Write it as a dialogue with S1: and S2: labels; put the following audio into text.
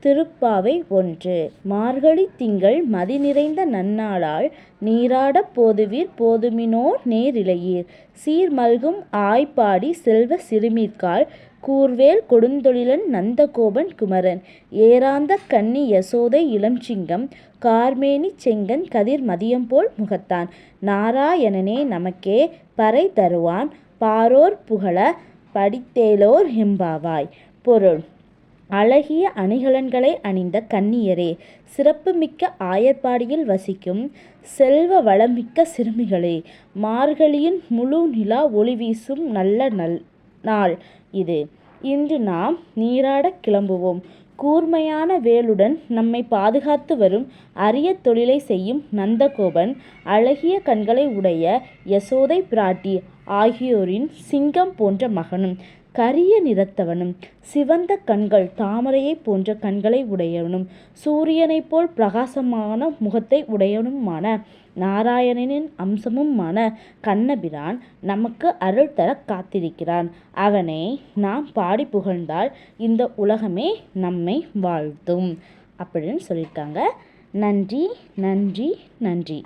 S1: திருப்பாவை 1. மார்கழி திங்கள் மதிநிறைந்த நன்னாளால் நீராடப் போதுவீர் போதுமினோர் நேரிழையீர் சீர்மல்கும் ஆய்ப்பாடி செல்வச் சிறுமீர்காள் கூர்வேல் கொடுந்தொழிலன் நந்தகோபன் குமரன் ஏரார்ந்த கன்னி யசோதை இளஞ்சிங்கம் கார்மேனிச் செங்கண் கதிர் மதியம்போல் முகத்தான் நாராயணனே நமக்கே பறை தருவான் பாரோர் புகழப் படித்தேலோர் எம்பாவாய். பொருள்: அழகிய அணிகலன்களை அணிந்த கன்னியரே, சிறப்புமிக்க ஆயர்பாடியில் வசிக்கும் செல்வ வளமிக்க சிறுமிகளே, மார்கழியின் முழு நிலா ஒளி வீசும் நல்ல நாள் இது. இன்று நாம் நீராடக் கிளம்புவோம். கூர்மையான வேலுடன் நம்மை பாதுகாத்து வரும் அரிய தொழிலை செய்யும் நந்தகோபன், அழகிய கண்களை உடைய யசோதை பிராட்டி ஆகியோரின் சிங்கம் போன்ற மகனும், கரிய நிறத்தவனும், சிவந்த கண்கள் தாமரையைப் போன்ற கண்களை உடையவனும், சூரியனைப் போல் பிரகாசமான முகத்தை உடையவனுமான நாராயணனின் அம்சமுமான கண்ணபிரான் நமக்கு அருள் தரக் காத்திருக்கிறான். அவனை நாம் பாடி புகழ்ந்தால் இந்த உலகமே நம்மை வாழ்த்தும் அப்படின்னு சொல்லியிருக்காங்க. நன்றி நன்றி நன்றி.